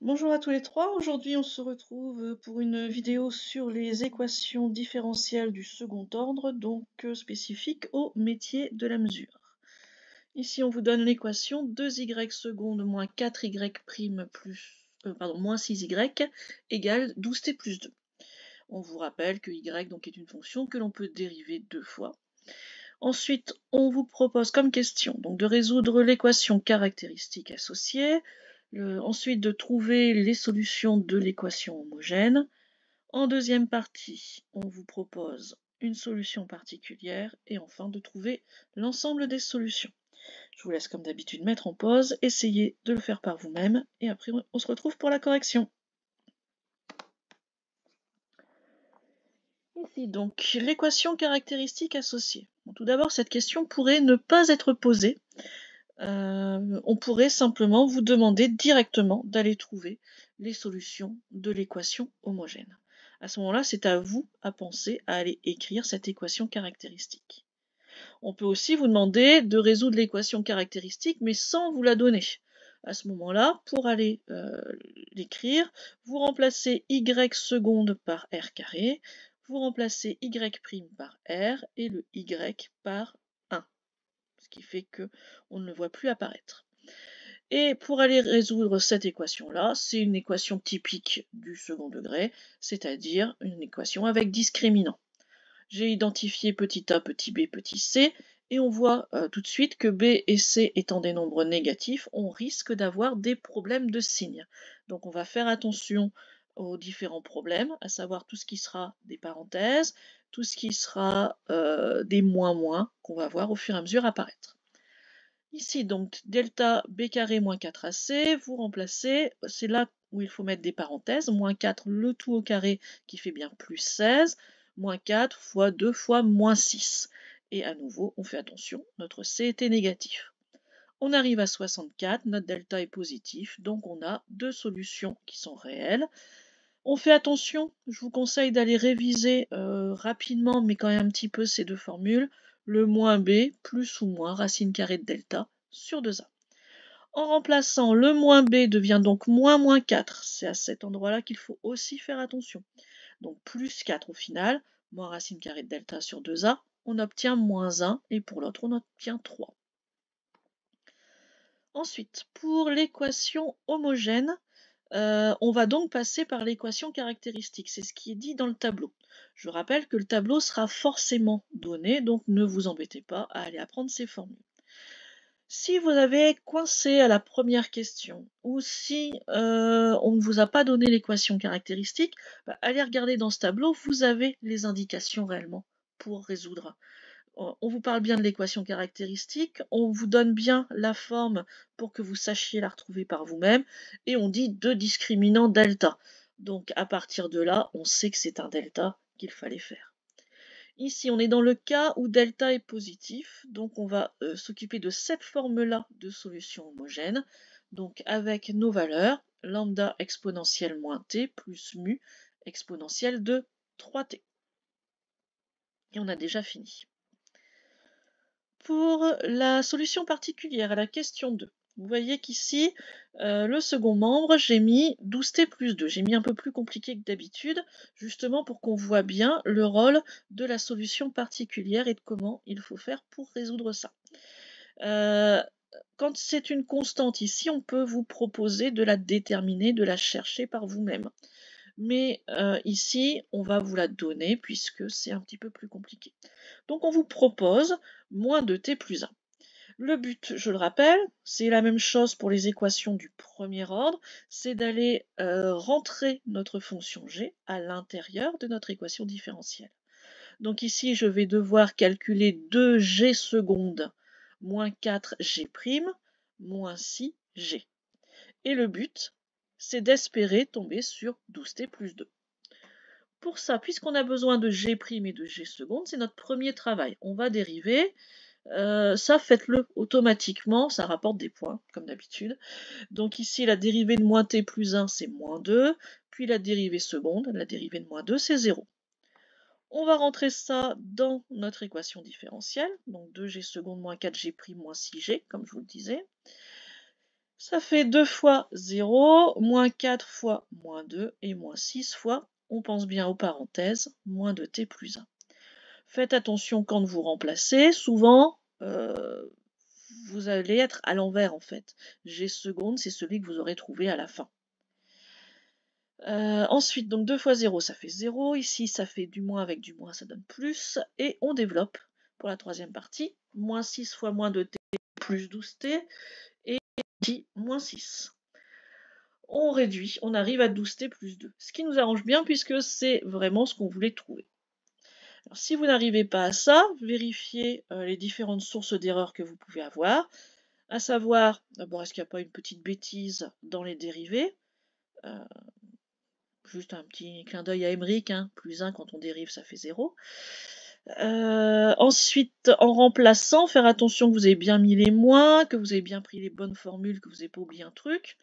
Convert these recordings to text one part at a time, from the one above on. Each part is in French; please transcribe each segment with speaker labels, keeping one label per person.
Speaker 1: Bonjour à tous les trois. Aujourd'hui, on se retrouve pour une vidéo sur les équations différentielles du second ordre, donc spécifiques au métier de la mesure. Ici, on vous donne l'équation 2y seconde moins 4y prime plus, moins 6y égale 12t plus 2. On vous rappelle que y donc, est une fonction que l'on peut dériver deux fois. Ensuite, on vous propose comme question donc, de résoudre l'équation caractéristique associée, ensuite de trouver les solutions de l'équation homogène. En deuxième partie, on vous propose une solution particulière et enfin de trouver l'ensemble des solutions. Je vous laisse comme d'habitude mettre en pause, essayez de le faire par vous-même et après on se retrouve pour la correction. Ici donc l'équation caractéristique associée. Bon, tout d'abord, cette question pourrait ne pas être posée. On pourrait simplement vous demander directement d'aller trouver les solutions de l'équation homogène. À ce moment-là, c'est à vous à penser à aller écrire cette équation caractéristique. On peut aussi vous demander de résoudre l'équation caractéristique, mais sans vous la donner. À ce moment-là, pour aller l'écrire, vous remplacez y seconde par r carré, vous remplacez y prime par r et le y par 1, ce qui fait qu'on ne le voit plus apparaître. Et pour aller résoudre cette équation-là, c'est une équation typique du second degré, c'est-à-dire une équation avec discriminant. J'ai identifié petit a, petit b, petit c, et on voit tout de suite que b et c étant des nombres négatifs, on risque d'avoir des problèmes de signes. Donc on va faire attention aux différents problèmes, à savoir tout ce qui sera des parenthèses, tout ce qui sera des moins qu'on va voir au fur et à mesure apparaître. Ici, donc, delta b carré moins 4ac, vous remplacez, c'est là où il faut mettre des parenthèses, moins 4, le tout au carré qui fait bien plus 16, moins 4 fois 2 fois moins 6. Et à nouveau, on fait attention, notre c était négatif. On arrive à 64, notre delta est positif, donc on a deux solutions qui sont réelles. On fait attention, je vous conseille d'aller réviser rapidement, mais quand même un petit peu ces deux formules. Le moins b, plus ou moins racine carrée de delta sur 2a. En remplaçant, le moins b devient donc moins 4. C'est à cet endroit-là qu'il faut aussi faire attention. Donc plus 4 au final, moins racine carrée de delta sur 2a, on obtient moins 1, et pour l'autre, on obtient 3. Ensuite, pour l'équation homogène, on va donc passer par l'équation caractéristique, c'est ce qui est dit dans le tableau. Je rappelle que le tableau sera forcément donné, donc ne vous embêtez pas à aller apprendre ces formules. Si vous avez coincé à la première question, ou si on ne vous a pas donné l'équation caractéristique, allez regarder dans ce tableau, vous avez les indications réellement pour résoudre. On vous parle bien de l'équation caractéristique, on vous donne bien la forme pour que vous sachiez la retrouver par vous-même, et on dit de discriminant delta. Donc à partir de là, on sait que c'est un delta qu'il fallait faire. Ici, on est dans le cas où delta est positif, donc on va s'occuper de cette forme-là de solution homogène, donc avec nos valeurs, lambda exponentielle moins t plus mu exponentielle de 3t. Et on a déjà fini. Pour la solution particulière à la question 2, vous voyez qu'ici, le second membre, j'ai mis 12t plus 2. J'ai mis un peu plus compliqué que d'habitude, justement pour qu'on voit bien le rôle de la solution particulière et de comment il faut faire pour résoudre ça. Quand c'est une constante ici, on peut vous proposer de la déterminer, de la chercher par vous-même. Mais ici, on va vous la donner puisque c'est un petit peu plus compliqué. Donc on vous propose moins de t plus 1. Le but, je le rappelle, c'est la même chose pour les équations du premier ordre, c'est d'aller rentrer notre fonction g à l'intérieur de notre équation différentielle. Donc ici, je vais devoir calculer 2g secondes moins 4g' moins 6g. Et le but, c'est d'espérer tomber sur 12t plus 2. Pour ça, puisqu'on a besoin de g' et de g secondes, c'est notre premier travail. On va dériver. Ça, faites-le automatiquement, ça rapporte des points, comme d'habitude. Donc ici, la dérivée de moins t plus 1, c'est moins 2. Puis la dérivée seconde, la dérivée de moins 2, c'est 0. On va rentrer ça dans notre équation différentielle. Donc 2g seconde moins 4g' moins 6g, comme je vous le disais. Ça fait 2 fois 0, moins 4 fois moins 2 et moins 6 fois, on pense bien aux parenthèses, moins 2t plus 1. Faites attention quand vous remplacez, souvent vous allez être à l'envers en fait. G seconde, c'est celui que vous aurez trouvé à la fin. Ensuite, donc 2 fois 0, ça fait 0. Ici, ça fait du moins avec du moins, ça donne plus. Et on développe pour la troisième partie. Moins 6 fois moins 2t plus 12t. Et ici, moins 6. On réduit, on arrive à 12t plus 2. Ce qui nous arrange bien puisque c'est vraiment ce qu'on voulait trouver. Alors, si vous n'arrivez pas à ça, vérifiez les différentes sources d'erreurs que vous pouvez avoir. À savoir, d'abord, est-ce qu'il n'y a pas une petite bêtise dans les dérivés? Juste un petit clin d'œil à Emmerich, hein, plus 1 quand on dérive, ça fait 0. Ensuite, en remplaçant, faire attention que vous avez bien mis les moins, que vous avez bien pris les bonnes formules, que vous n'avez pas oublié un truc.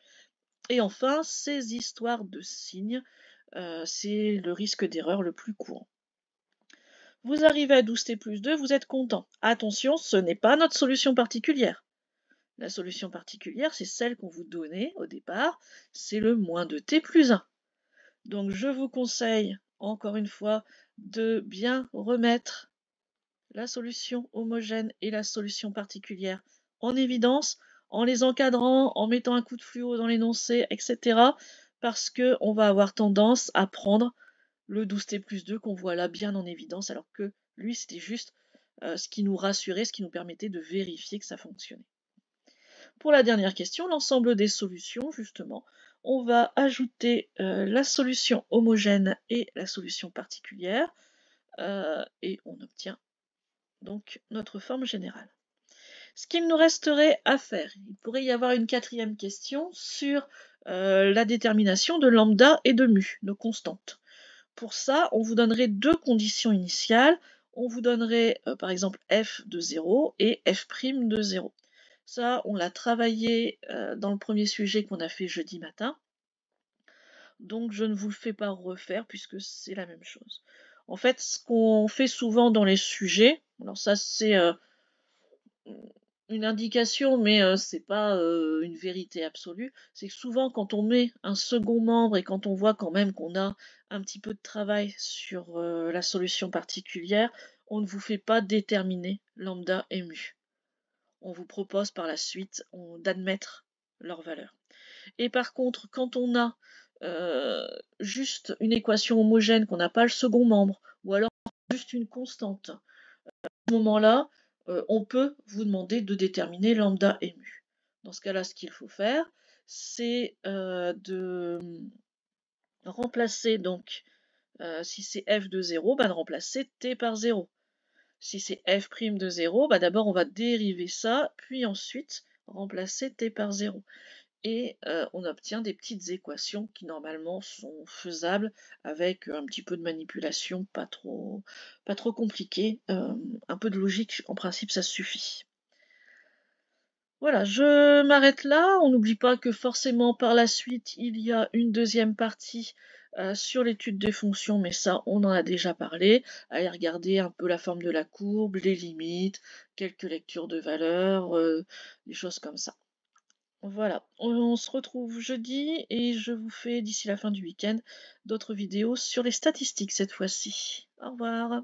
Speaker 1: Et enfin, ces histoires de signes, c'est le risque d'erreur le plus courant. Vous arrivez à 12t plus 2, vous êtes content. Attention, ce n'est pas notre solution particulière. La solution particulière, c'est celle qu'on vous donnait au départ, c'est le moins 2t plus 1. Donc je vous conseille, encore une fois, de bien remettre la solution homogène et la solution particulière en évidence, en les encadrant, en mettant un coup de fluo dans l'énoncé, etc. Parce qu'on va avoir tendance à prendre le 12t plus 2 qu'on voit là bien en évidence, alors que lui, c'était juste ce qui nous rassurait, ce qui nous permettait de vérifier que ça fonctionnait. Pour la dernière question, l'ensemble des solutions, justement, on va ajouter la solution homogène et la solution particulière, et on obtient donc notre forme générale. Ce qu'il nous resterait à faire, il pourrait y avoir une quatrième question sur la détermination de lambda et de mu, nos constantes. Pour ça, on vous donnerait deux conditions initiales. On vous donnerait par exemple f de 0 et f' de 0. Ça, on l'a travaillé dans le premier sujet qu'on a fait jeudi matin. Donc je ne vous le fais pas refaire puisque c'est la même chose. En fait, ce qu'on fait souvent dans les sujets, alors ça c'est une indication, mais c'est pas une vérité absolue, c'est que souvent quand on met un second membre et quand on voit quand même qu'on a un petit peu de travail sur la solution particulière, on ne vous fait pas déterminer lambda et mu. On vous propose par la suite d'admettre leur valeur. Et par contre, quand on a juste une équation homogène, qu'on n'a pas le second membre, ou alors juste une constante, à ce moment-là, on peut vous demander de déterminer lambda et mu. Dans ce cas-là, ce qu'il faut faire, c'est de remplacer, donc, si c'est f de 0, de remplacer t par 0. Si c'est f' de 0, d'abord on va dériver ça, puis ensuite remplacer t par 0. Et on obtient des petites équations qui normalement sont faisables avec un petit peu de manipulation, pas trop compliqué. Un peu de logique, en principe, ça suffit. Voilà, je m'arrête là. On n'oublie pas que forcément par la suite, il y a une deuxième partie sur l'étude des fonctions, mais ça, on en a déjà parlé. Allez regarder un peu la forme de la courbe, les limites, quelques lectures de valeurs, des choses comme ça. Voilà, on se retrouve jeudi et je vous fais d'ici la fin du week-end d'autres vidéos sur les statistiques cette fois-ci. Au revoir.